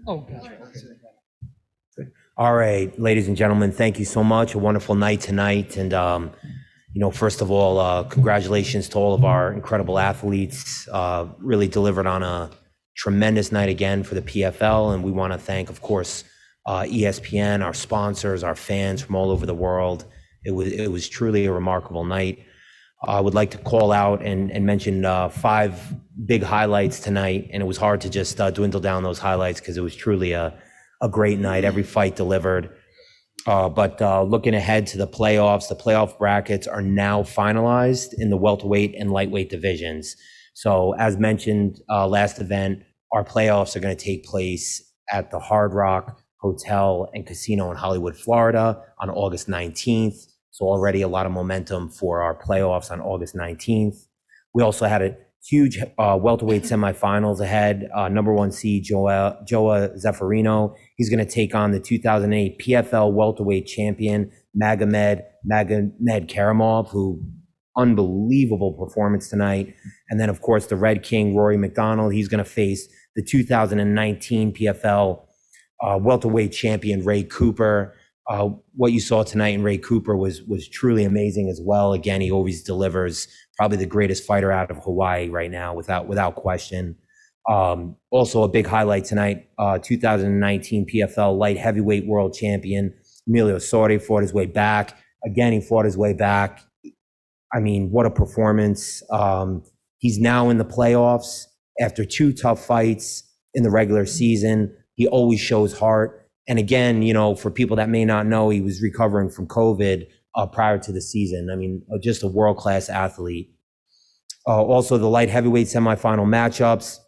Oh, gotcha. Okay. All right, ladies and gentlemen, thank you so much. A wonderful night tonight. And, first of all, congratulations to all of our incredible athletes. Really delivered on a tremendous night again for the PFL. And we want to thank, of course, ESPN, our sponsors, our fans from all over the world. It was truly a remarkable night. I would like to call out and mention 5 big highlights tonight. And it was hard to just dwindle down those highlights because it was truly a great night. Every fight delivered. But looking ahead to the playoff brackets are now finalized in the welterweight and lightweight divisions. So as mentioned, last event, our playoffs are going to take place at the Hard Rock Hotel and Casino in Hollywood, Florida on August 19th. So already a lot of momentum for our playoffs on August 19th. We also had a huge welterweight semifinals ahead. Number 1 seed Joa Zeffirino. He's going to take on the 2008 PFL welterweight champion Magomed Karamov, who unbelievable performance tonight. And then of course the Red King Rory MacDonald. He's going to face the 2019 PFL welterweight champion Ray Cooper. What you saw tonight in Ray Cooper was truly amazing as well. Again, he always delivers. Probably the greatest fighter out of Hawaii right now, without question. Also a big highlight tonight, 2019 PFL light heavyweight world champion Emilio Sordi fought his way back. Again, he fought his way back. I mean, what a performance. He's now in the playoffs after 2 tough fights in the regular season. He always shows heart. And again, for people that may not know, he was recovering from COVID prior to the season. I mean, just a world-class athlete. Also, the light heavyweight semifinal matchups.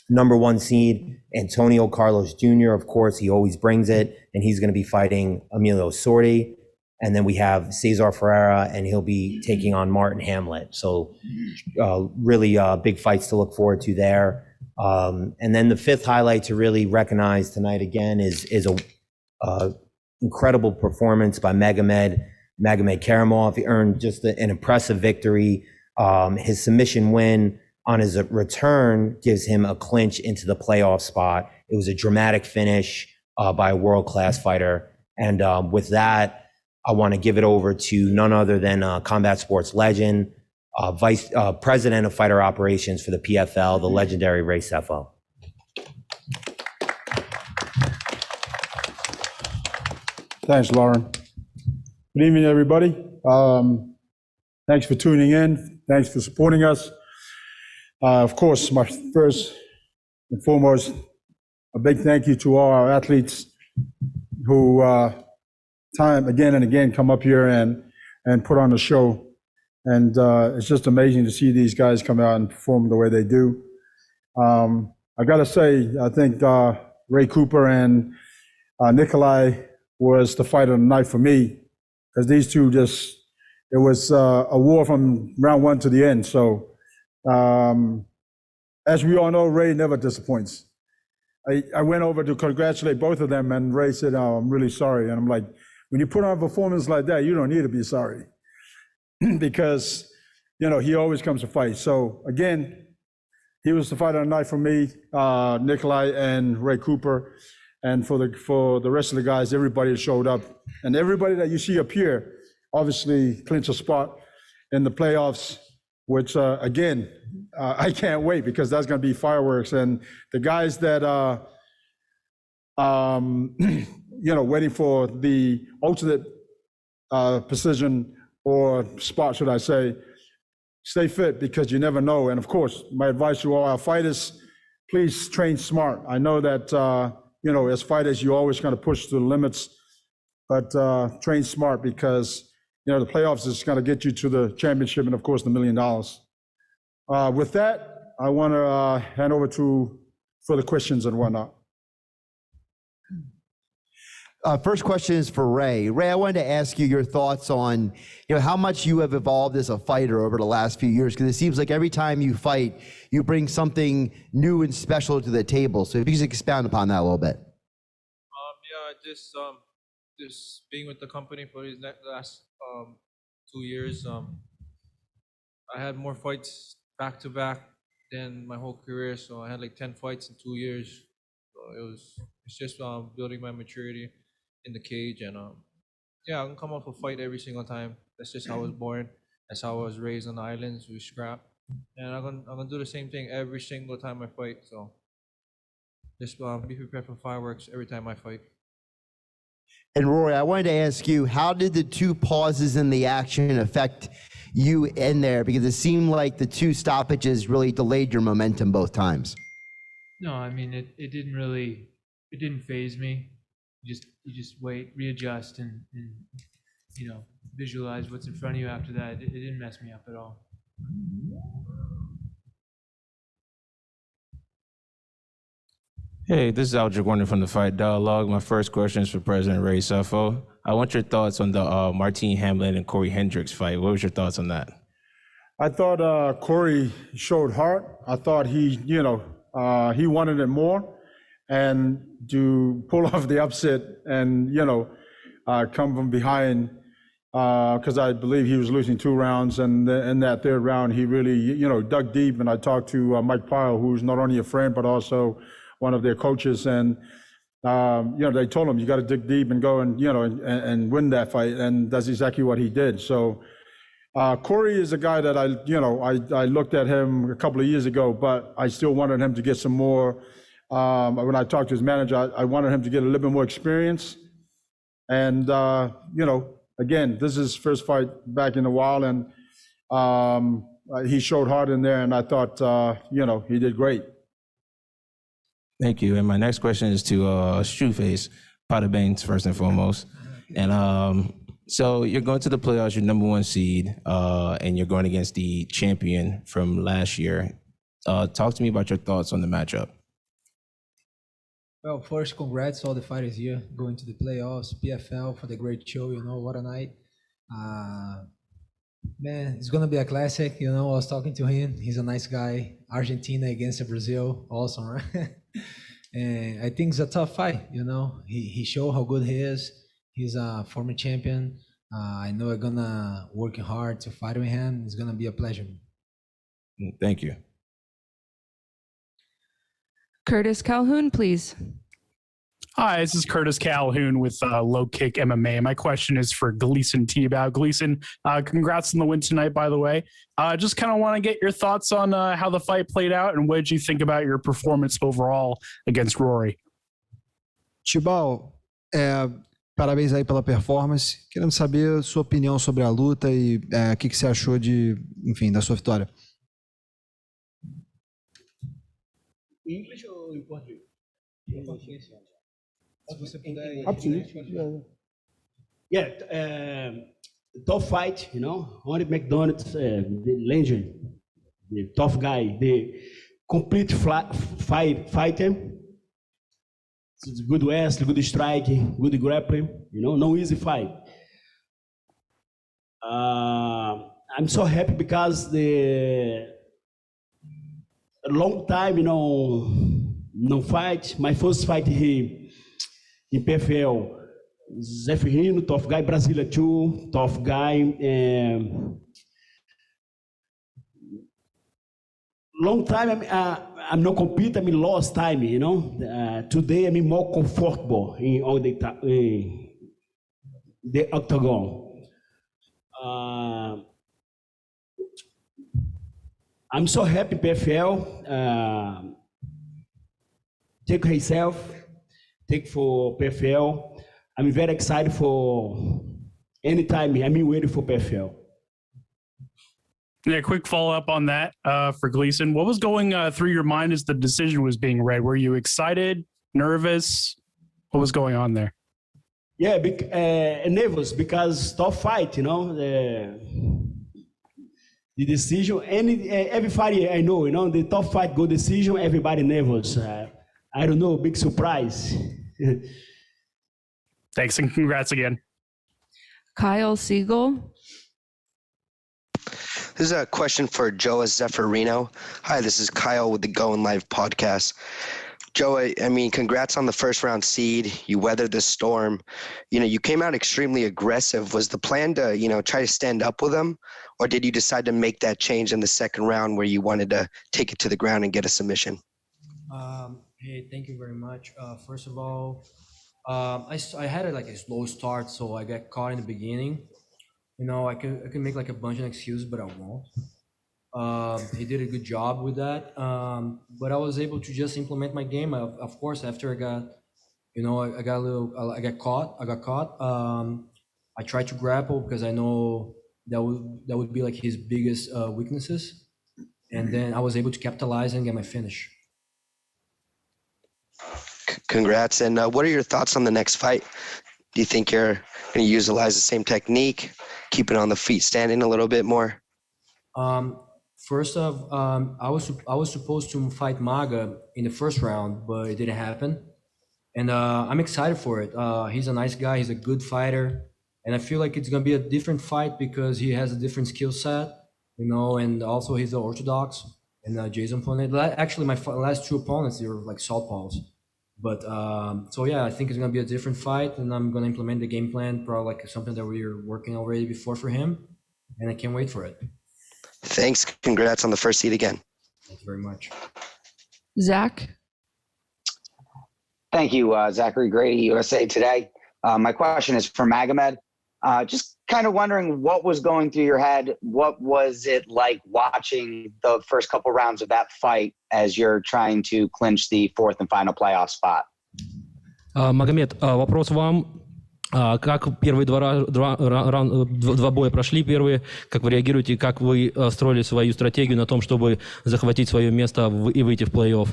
Number 1 seed, Antonio Carlos Jr., of course, he always brings it, and he's going to be fighting Emilio Sordi. And then we have Cesar Ferreira, and he'll be taking on Martin Hamlet. So really big fights to look forward to there. And then the 5th highlight to really recognize tonight again is a incredible performance by Magomed Karamov. He earned just an impressive victory. His submission win on his return gives him a clinch into the playoff spot. It was a dramatic finish by a world-class fighter. And with that, I want to give it over to none other than combat sports legend, Vice President of Fighter Operations for the PFL, the legendary Ray Sefo. Thanks, Lauren. Good evening, everybody. Thanks for tuning in. Thanks for supporting us. Of course, my first and foremost, a big thank you to all our athletes who time again and again come up here and put on a show. And it's just amazing to see these guys come out and perform the way they do. I got to say, I think Ray Cooper and Nikolai was the fight of the night for me, because these two it was a war from round 1 to the end. So as we all know, Ray never disappoints. I went over to congratulate both of them, and Ray said, "Oh, I'm really sorry." And I'm like, when you put on a performance like that, you don't need to be sorry. Because, he always comes to fight. So again, he was the fight of the night for me, Nikolai and Ray Cooper. And for the rest of the guys, everybody that showed up. And everybody that you see up here, obviously clinched a spot in the playoffs, which again, I can't wait, because that's going to be fireworks. And the guys that waiting for the ultimate position or spot, should I say, stay fit, because you never know. And of course, my advice to all our fighters, please train smart. I know that, as fighters, you always kind of push to the limits, but train smart, because, the playoffs is going to get you to the championship and, of course, the $1 million. With that, I want to hand over for the questions and whatnot. First question is for Ray. Ray, I wanted to ask you your thoughts on, how much you have evolved as a fighter over the last few years, because it seems like every time you fight, you bring something new and special to the table. So if you could expound upon that a little bit. Just being with the company for these last 2 years. I had more fights back to back than my whole career, so I had like 10 fights in 2 years. So It's just building my maturity in the cage, and yeah, I can come off a fight every single time. That's just how I was born. That's how I was raised on the islands. We scrap, and I'm gonna do the same thing every single time I fight. So just be prepared for fireworks every time I fight. And Rory, I wanted to ask you, how did the two pauses in the action affect you in there? Because it seemed like the two stoppages really delayed your momentum both times. No, I mean, it didn't phase me. You just wait, readjust, and visualize what's in front of you after that. It didn't mess me up at all. Hey, this is Aldrich Warner from the Fight Dialogue. My first question is for President Ray Sefo. I want your thoughts on the Martin Hamlin and Corey Hendricks fight. What was your thoughts on that? I thought Corey showed heart. I thought he wanted it more, and to pull off the upset and come from behind, because I believe he was losing 2 rounds, and in that third round he really dug deep. And I talked to Mike Pyle, who's not only a friend but also one of their coaches, and they told him, you got to dig deep and go and win that fight, and that's exactly what he did. So Corey is a guy that I looked at him a couple of years ago, but I still wanted him to get some more. When I talked to his manager, I wanted him to get a little bit more experience. And again, this is his first fight back in a while, and he showed heart in there, and I thought he did great. Thank you. And my next question is to Shoeface, Potter Baines, first and foremost. And so you're going to the playoffs, you're #1 seed, and you're going against the champion from last year. Talk to me about your thoughts on the matchup. Well, first, congrats all the fighters here going to the playoffs, PFL for the great show. What a night. Man, it's gonna be a classic. I was talking to him. He's a nice guy. Argentina against Brazil, awesome, right? And I think it's a tough fight. He showed how good he is. He's a former champion. I know I'm gonna work hard to fight with him. It's gonna be a pleasure. Thank you. Curtis Calhoun, please. Hi, this is Curtis Calhoun with Low Kick MMA. My question is for Gleison Tibau. Gleison, congrats on the win tonight, by the way. Just kind of want to get your thoughts on how the fight played out, and what did you think about your performance overall against Rory? Tibau, parabéns aí pela performance. Querendo saber sua opinião sobre a luta e o que você achou da sua vitória. English ou em português? Em português. Se você puder. Tough fight, Only MacDonalds, the legend, the tough guy, the complete fighter. It's good wrestling, good strike, good grappling, no easy fight. I'm so happy because a long time, no fight. My first fight here in PFL, Zefo, tough guy, Brasilia too, tough guy. Long time, I'm not competing, I'm lost time, Today, I'm more comfortable in all the octagon. I'm so happy, PFL. Take herself, take for PFL. I'm very excited for any time. I'm waiting for PFL. Yeah, quick follow-up on that for Gleison. What was going through your mind as the decision was being read? Were you excited, nervous? What was going on there? Yeah, nervous because tough fight, the decision. Every fight I know, the tough fight, good decision, everybody nervous. I don't know, big surprise. Thanks, and congrats again. Kyle Siegel. This is a question for Joe Zeffirino. Hi, this is Kyle with the Going Live podcast. Joe, I mean, congrats on the first round seed. You weathered the storm. You came out extremely aggressive. Was the plan to, try to stand up with them? Or did you decide to make that change in the second round where you wanted to take it to the ground and get a submission? Hey, thank you very much. First of all, I had like a slow start, so I got caught in the beginning. You know, I can make like a bunch of excuses, but I won't. He did a good job with that. But I was able to just implement my game. Of course, after I got, you know, I got a little, I got caught. I got caught. I tried to grapple because I know that would be like his biggest weaknesses, and then I was able to capitalize and get my finish. Congrats. And what are your thoughts on the next fight? Do you think you're going to utilize the same technique, keep it on the feet, standing a little bit more? First off, I was supposed to fight Maga in the first round, but it didn't happen. And I'm excited for it. He's a nice guy. He's a good fighter, and I feel like it's gonna be a different fight because he has a different skill set, you know. And also he's an orthodox. And Jason opponent. Actually, my last two opponents, they were like southpaws. But so yeah, I think it's gonna be a different fight, and I'm gonna implement the game plan, probably like something that we were working already before for him, and I can't wait for it. Thanks. Congrats on the first seed again. Thank you very much. Zach? Thank you, Zachary Grady, USA Today. My question is for Magomed. Just kind of wondering what was going through your head. What was it like watching the first couple rounds of that fight as you're trying to clinch the fourth and final playoff spot? Магомед, вопрос вам. Как первые два боя прошли первые, как вы реагируете, как вы строили свою стратегию на том, чтобы захватить свое место и выйти в плей-офф?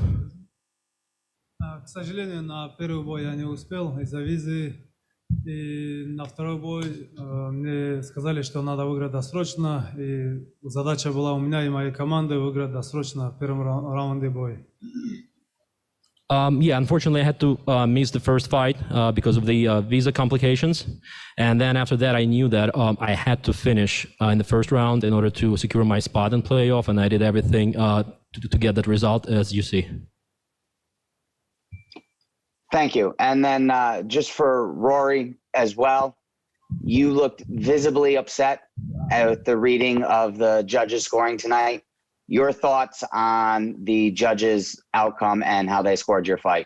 К сожалению, на первый бой я не успел из-за визы. И на второй бой мне сказали, что надо выиграть досрочно. И задача была у меня и моей команды выиграть досрочно в первом раунде бой. Yeah, unfortunately, I had to miss the first fight because of the visa complications. And then after that, I knew that I had to finish in the first round in order to secure my spot in playoff. And I did everything to get that result, as you see. Thank you. And then just for Rory as well, you looked visibly upset at the reading of the judges' scoring tonight. Your thoughts on the judges' outcome and how they scored your fight?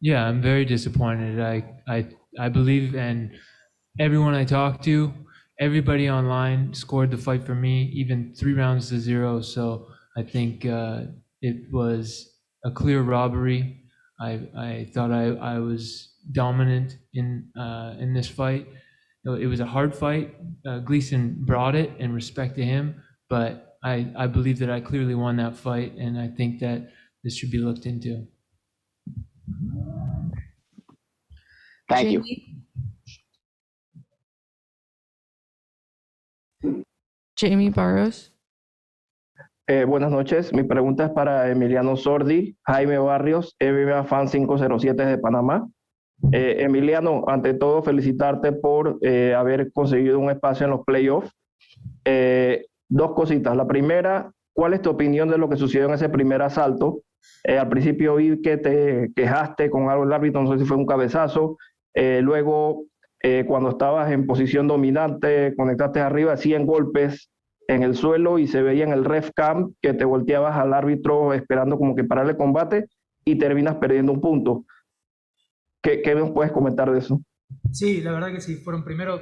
Yeah, I'm very disappointed. I believe, and everyone I talked to, everybody online scored the fight for me, even 3 rounds to 0. So I think it was a clear robbery. I thought I was dominant in this fight. It was a hard fight. Gleison brought it, and respect to him, but I believe that I clearly won that fight, and I think that this should be looked into. Thank you. Jamie Barros. Buenas noches. Mi pregunta es para Emiliano Sordi, Jaime Barrios, MMA Fan 507 de Panamá. Emiliano, ante todo, felicitarte por haber conseguido un espacio en los playoffs. Dos cositas. La primera, ¿cuál es tu opinión de lo que sucedió en ese primer asalto? Al principio vi que te quejaste con algo del árbitro, no sé si fue un cabezazo. Luego, cuando estabas en posición dominante, conectaste arriba, 100 golpes en el suelo y se veía en el ref cam que te volteabas al árbitro esperando como que parar el combate y terminas perdiendo un punto. ¿Qué nos puedes comentar de eso? Sí, la verdad que sí. Fueron primero,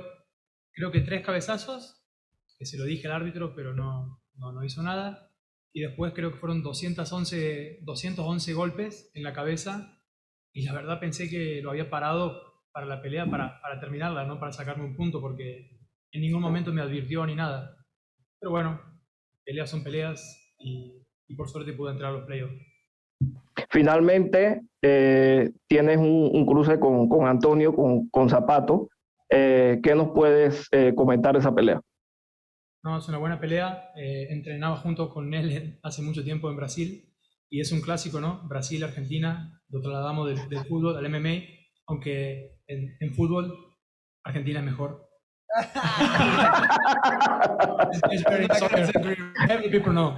creo que 3 cabezazos, que se lo dije al árbitro, pero no hizo nada. Y después creo que fueron 211 golpes en la cabeza. Y la verdad pensé que lo había parado para la pelea, para terminarla, no para sacarme un punto, porque en ningún momento me advirtió ni nada. Pero bueno, peleas son peleas y por suerte pude entrar a los playoffs. Finalmente, tienes un cruce con Antonio, con Zapato. ¿Qué nos puedes comentar de esa pelea? No, es una buena pelea. Entrenaba junto con él hace mucho tiempo en Brasil y es un clásico, ¿no? Brasil-Argentina, lo trasladamos del fútbol al MMA, aunque en fútbol Argentina es mejor. It's very soccer. Every people know.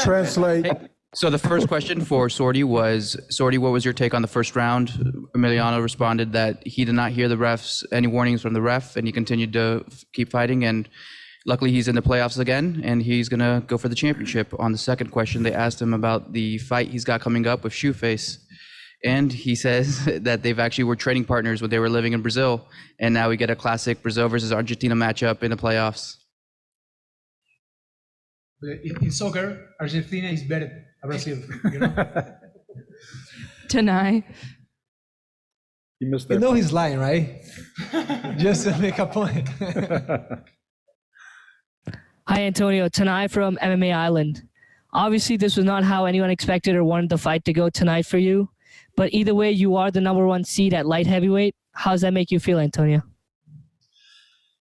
Translate. So the first question for Sordi was, Sordi, what was your take on the first round? Emiliano responded that he did not hear the refs, any warnings from the ref, and he continued to keep fighting. And luckily he's in the playoffs again, and he's going to go for the championship. On the second question, they asked him about the fight he's got coming up with Shoeface. And he says that they've actually were training partners when they were living in Brazil. And now we get a classic Brazil versus Argentina matchup in the playoffs. In soccer, Argentina is better than Brazil, you know? Tanai. You missed You that. know he's lying, right? Just to make a point. Hi, Antonio. Tanai from MMA Island. Obviously, this was not how anyone expected or wanted the fight to go tonight for you. But either way, you are the #1 seed at light heavyweight. How does that make you feel, Antonio?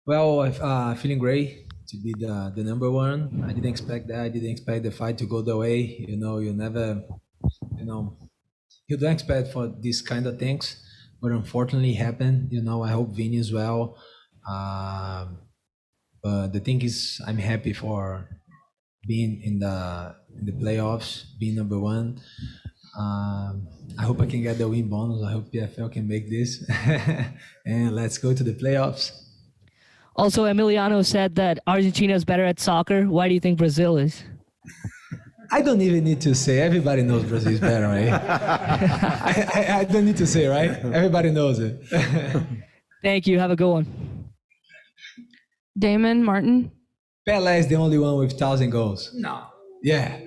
Well, feeling great to be the #1. I didn't expect that. I didn't expect the fight to go the way. You know, you never, you know, you don't expect for these kind of things, but unfortunately it happened. You know, I hope Vinny as well. But the thing is, I'm happy for being in the playoffs, being #1. I hope I can get the win bonus. I hope PFL can make this, and let's go to the playoffs. Also, Emiliano said that Argentina is better at soccer. Why do you think Brazil is? I don't even need to say. Everybody knows Brazil is better, right? I don't need to say, right? Everybody knows it. Thank you. Have a good one. Damon Martin. Pelé is the only one with 1,000 goals. No. Yeah.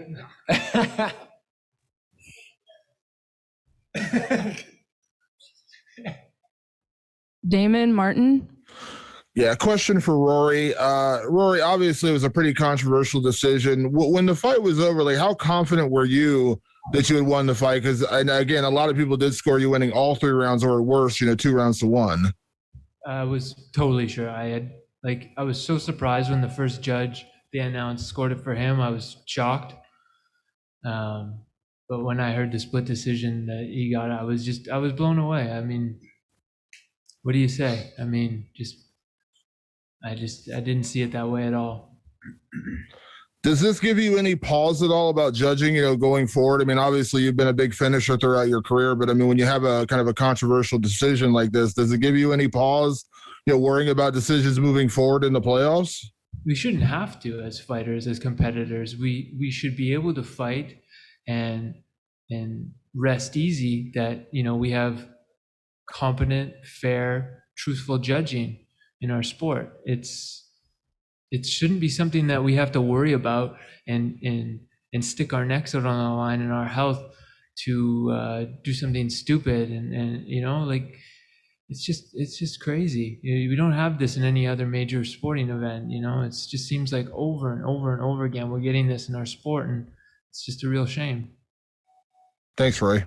Damon Martin. Yeah, question for Rory. Rory, obviously it was a pretty controversial decision. When the fight was over, like how confident were you that you had won the fight? Because again, a lot of people did score you winning all 3 rounds, or at worst, 2 rounds to 1. I was totally sure. I was so surprised when the first judge they announced scored it for him. I was shocked. But when I heard the split decision that he got, I was blown away. I mean, what do you say? I mean, I didn't see it that way at all. Does this give you any pause at all about judging, going forward? I mean, obviously you've been a big finisher throughout your career, but I mean, when you have a kind of a controversial decision like this, does it give you any pause, worrying about decisions moving forward in the playoffs? We shouldn't have to as fighters, as competitors. We should be able to fight and rest easy that, we have competent, fair, truthful judging in our sport. It shouldn't be something that we have to worry about and stick our necks out on the line and our health to do something stupid and it's just crazy. We don't have this in any other major sporting event. It just seems like over and over and over again we're getting this in our sport, and it's just a real shame. Thanks, Ray.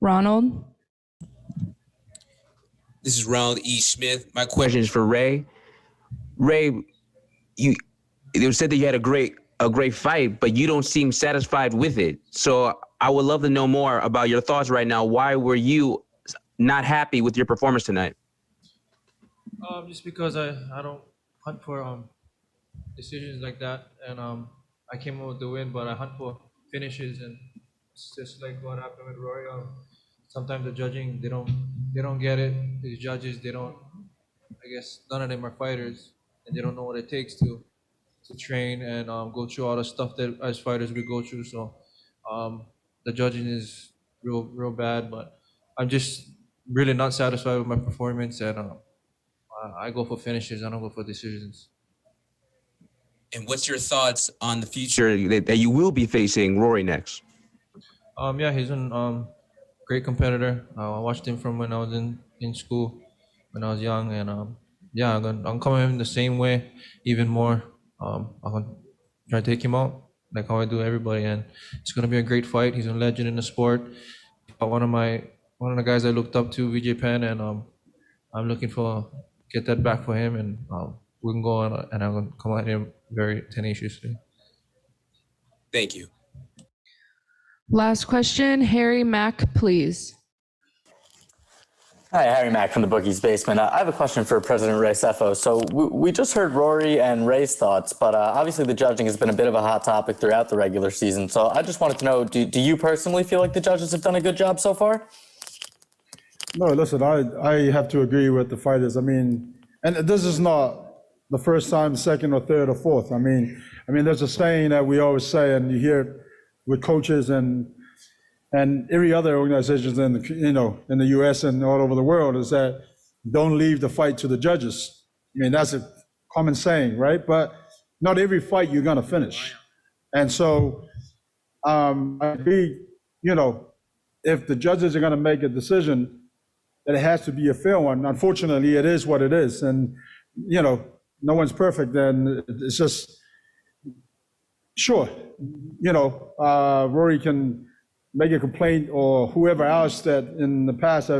Ronald. This is Ronald E. Smith. My question is for Ray. Ray, it was said that you had a great fight, but you don't seem satisfied with it. So I would love to know more about your thoughts right now. Why were you not happy with your performance tonight? Just because I don't hunt for decisions like that, and I came up with the win, but I hunt for finishes, and it's just like what happened with Rory. Sometimes the judging they don't get it. These judges they don't. I guess none of them are fighters, and they don't know what it takes to train and go through all the stuff that as fighters we go through. So the judging is real bad, but I'm just really not satisfied with my performance, and I go for finishes. I don't go for decisions. And what's your thoughts on the future that you will be facing Rory next? Yeah, he's a great competitor. I watched him from when I was in school, when I was young, and yeah, I'm coming in the same way, even more. I'm gonna try to take him out like how I do everybody, and it's gonna be a great fight. He's a legend in the sport. One of the guys I looked up to, VJ Penn, and I'm looking for get that back for him, and we can go on, and I'm gonna come at him very tenaciously. Thank you. Last question, Harry Mack, please. Hi, Harry Mack from the Bookie's Basement. I have a question for President Ray Sefo. So we just heard Rory and Ray's thoughts, but obviously the judging has been a bit of a hot topic throughout the regular season. So I just wanted to know, do you personally feel like the judges have done a good job so far? No, listen, I have to agree with the fighters. I mean, and this is not the first time, second or third or fourth. I mean, there's a saying that we always say, and you hear it with coaches and and every other organization in the U.S. and all over the world, is that don't leave the fight to the judges. I mean, that's a common saying, right? But not every fight you're going to finish. And so I agree, if the judges are going to make a decision, that it has to be a fair one. Unfortunately, it is what it is. And, no one's perfect. And it's just, sure, Rory can make a complaint, or whoever else that in the past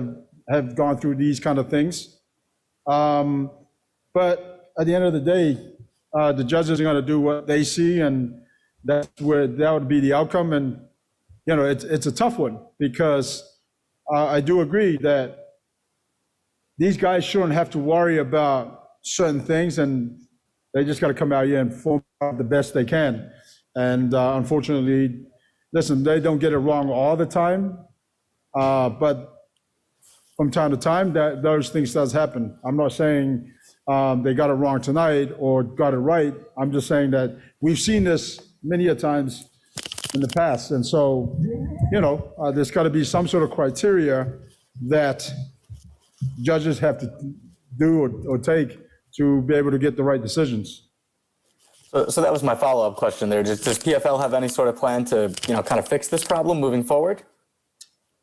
have gone through these kind of things. But at the end of the day, the judges are going to do what they see, and that would be the outcome. And, it's a tough one, because I do agree that these guys shouldn't have to worry about certain things, and they just got to come out here and perform the best they can. And unfortunately, listen, they don't get it wrong all the time, but from time to time, those things does happen. I'm not saying they got it wrong tonight or got it right. I'm just saying that we've seen this many a times in the past. And so, there's got to be some sort of criteria that judges have to do or take to be able to get the right decisions. So that was my follow-up question there. Does PFL have any sort of plan to, kind of fix this problem moving forward?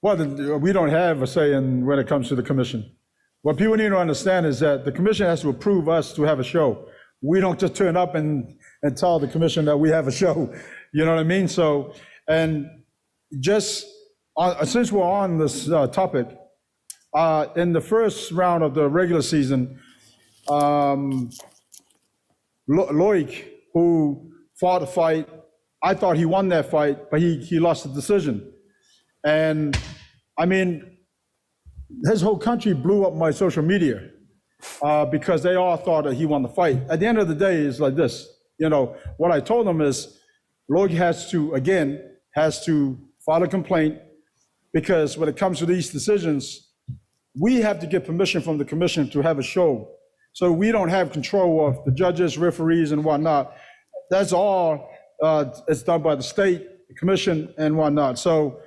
Well, we don't have a say in when it comes to the commission. What people need to understand is that the commission has to approve us to have a show. We don't just turn up and tell the commission that we have a show. You know what I mean? So, and just since we're on this topic, in the first round of the regular season, Loic, who fought a fight, I thought he won that fight, but he lost the decision. And I mean, his whole country blew up my social media because they all thought that he won the fight. At the end of the day, it's like this. What I told them is, Loic has to file a complaint, because when it comes to these decisions, we have to get permission from the commission to have a show. So we don't have control of the judges, referees, and whatnot. That's all, it's done by the state, the commission, and whatnot. So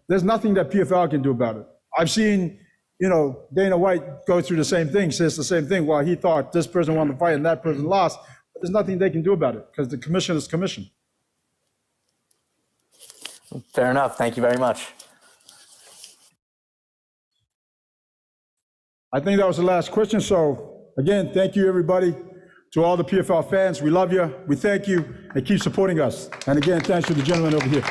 there's nothing that PFL can do about it. I've seen, Dana White go through the same thing, says the same thing. Well, he thought this person won the fight and that person lost. But there's nothing they can do about it, because the commission is commission. Fair enough. Thank you very much. I think that was the last question. So again, thank you, everybody. To all the PFL fans, we love you. We thank you, and keep supporting us. And again, thanks to the gentleman over here.